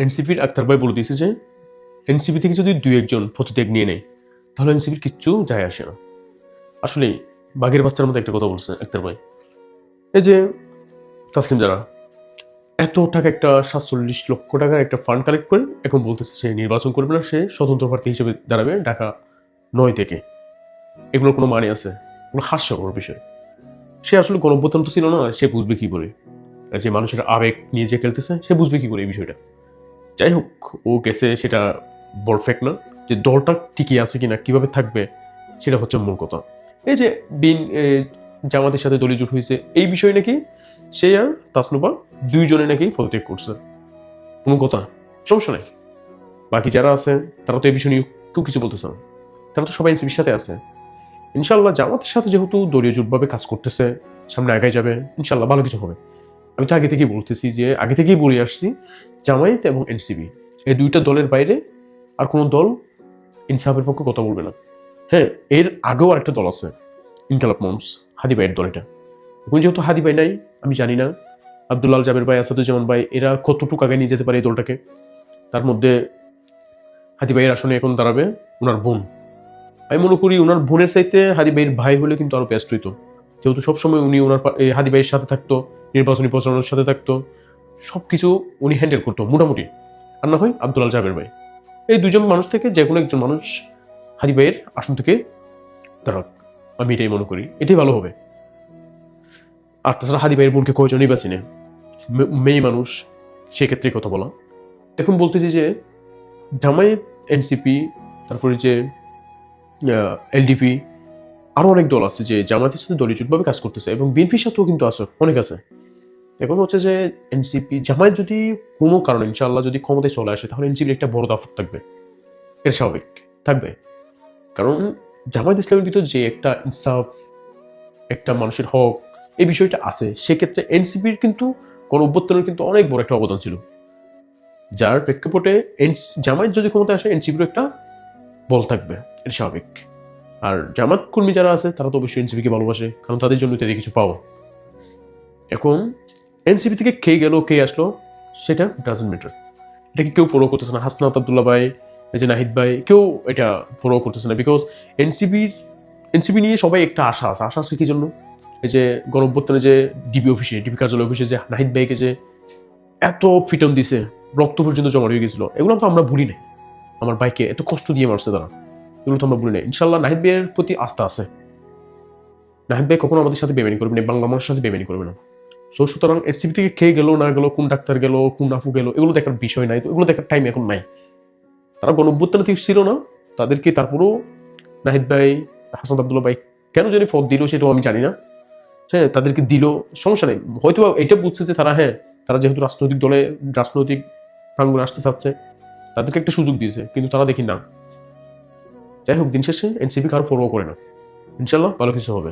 এনসিপির আক্তার ভাই বলে দিয়েছে যে এনসিপি থেকে যদি 2-1 জন পদত্যাগ নিয়ে নেয় তাহলে এনসিপির কিচ্ছু যায় আসে না। আসলে বাঘের বাচ্চার মতো একটা কথা বলছে আক্তার ভাই। এই যে তাসলিম যারা এত টাকা, একটা 47 লক্ষ টাকার একটা ফান্ড কালেক্ট করে এখন বলতেছে সে নির্বাচন করবে না, সে স্বতন্ত্র প্রার্থী হিসেবে দাঁড়াবে ঢাকা 9 থেকে। এগুলোর কোনো মানে আছে? এগুলো হাস্যকর বিষয়। সে আসলে গণঅভ্যুত্থান তো ছিল না, সে বুঝবে কি করে? যে মানুষের আবেগ নিয়ে যে খেলতেছে সে বুঝবে কি করে এই বিষয়টা? যাই হোক, ও গেছে, সেটা বড় ফ্যাক্ট না। যে দলটা টিকে আছে কিনা, কিভাবে থাকবে, সেটা হচ্ছে মূল কথা। এই যে জামাতের সাথে দলীয় জোট হয়েছে, এই বিষয় নাকি সে আর তাসনুবা 2 জনে নাকি পদত্যাগ করছে। কোনো কথা, সমস্যা নাই। বাকি যারা আছে তারা তো এই বিষয় নিয়ে কেউ কিছু বলতেছে না, তারা তো সবাই এনসিপির সাথে আছে। ইনশাল্লাহ জামাতের সাথে যেহেতু দলীয় জোটভাবে কাজ করতেছে, সামনে আগায় যাবে, ইনশাল্লাহ ভালো কিছু হবে। আমি তো আগে থেকেই বলতেছি, যে আগে থেকেই বলে আসছি, জামায়াত এবং এনসিপি এই 2টা দলের বাইরে আর কোনো দল ইনসাফের পক্ষে কথা বলবে না। হ্যাঁ, এর আগেও আরেকটা দল আছে, ইনকালাব মঞ্চ, হাদি ভাইয়ের দল। এটা এখন যেহেতু হাদি ভাই নাই, আমি জানি না আব্দুল্লাহ জাবের ভাই, আসাদুজ্জামান ভাই এরা কতটুকু আগে নিয়ে যেতে পারে এই দলটাকে। তার মধ্যে হাদি ভাইয়ের আসনে এখন দাঁড়াবে ওনার বোন। আমি মনে করি ওনার বোনের চাইতে হাদি ভাইয়ের ভাই হলে কিন্তু আরো বেস্ট হইতো, যেহেতু সবসময় উনি ওনার হাদি ভাইয়ের সাথে থাকতো, নির্বাচনী প্রচারণার সাথে থাকতো, সবকিছু উনি হ্যান্ডেল করতো মোটামুটি। আর না হয় আব্দুল্লাহ জাবের ভাই, এই 2জন মানুষ থেকে যে কোনো একজন মানুষ হাদি ভাইয়ের আসন থেকে দাঁড়াক, আমি এটাই মনে করি, এটাই ভালো হবে। আর তাছাড়া হাদি ভাইয়ের বোনকে কয়জনই বা চিনে, মেয়ে মানুষ, সেক্ষেত্রে কথা বলা। এখন বলতেছি যে জামায়াত, এনসিপি, তারপরে যে এলডিপি, আরো অনেক দল আছে যে জামায়াতের সাথে দলীয় জোটভাবে কাজ করতেছে, এবং বিএনপির সাথেও কিন্তু আছে, অনেক আছে। এখন হচ্ছে যে এনসিপি জামায়াত যদি কোনো কারণে ইনশাআল্লাহ যদি ক্ষমতায় চলে আসে, তাহলে এনসিপির একটা বড় দাপট থাকবে, এটা স্বাভাবিক থাকবে। কারণ জামায়াত ইসলামের ভিতর যে একটা ইনসাফ, একটা মানুষের হক, এই বিষয়টা আছে, সেক্ষেত্রে এনসিপির কিন্তু গণঅভ্যুত্থানের কিন্তু অনেক বড় একটা অবদান ছিল, যার প্রেক্ষাপটে জামায়াত যদি ক্ষমতা আসে এনসিপিরও একটা বল থাকবে, এটা স্বাভাবিক। আর জামাত কর্মী যারা আছে তারা তো অবশ্যই এনসিপিকে ভালোবাসে, কারণ তাদের জন্য তাদের কিছু পাওয়া। এখন এনসিপি থেকে কে গেল কে আসলো সেটা ডাজন্ট ম্যাটার, এটাকে কেউ ফলো করতেছে না। হাসনাত আব্দুল্লাহ ভাই, এই যে নাহিদ ভাই, কেউ এটা ফলো করতেছে না, বিকজ এনসিপি নিয়ে সবাই একটা আশা আছে কি জন্য? এই যে গণঅভ্যুত্থানে যে ডিবি কার্যালয় অফিসে যে নাহিদ ভাইকে যে এত ফিটন দিছে, রক্ত পর্যন্ত জমা হয়ে গেছিল, এগুলো তো আমরা ভুলি নাই। আমার ভাইকে এত কষ্ট দিয়ে মারছে তারা, এগুলো তো আমরা ভুলি নাই। ইনশাল্লাহ নাহিদ ভাইয়ের প্রতি আস্থা আছে, নাহিদ ভাই কখনো আমাদের সাথে বেমানি করবে না, বাংলা মানুষের সাথে বেমানি করবে না। সুতরাং এসসিবি থেকে খেয়ে গেল না গেল, কোন ডাক্তার গেল, কোন আপু গেল, এগুলো দেখার বিষয় নাই, তো এগুলো দেখার টাইম এখন নাই। তারা গণঅভ্যুত্থানে ছিল না, তাদেরকে তারপরেও নাহিদ ভাই, হাসান আব্দুল্লাহ ভাই কেন জানি পদ দিল সেটাও আমি জানি না। হ্যাঁ, তাদেরকে দিল, সমস্যা নেই। হয়তো এটা বুঝছে যে তারা যেহেতু রাজনৈতিক প্রাঙ্গণে আসতে চাচ্ছে, তাদেরকে একটা সুযোগ দিয়েছে, কিন্তু তারা দেখি না। যাই হোক, দিন শেষে এনসিপি কারো পরোয়া করে না। ইনশাল্লাহ ভালো কিছু হবে।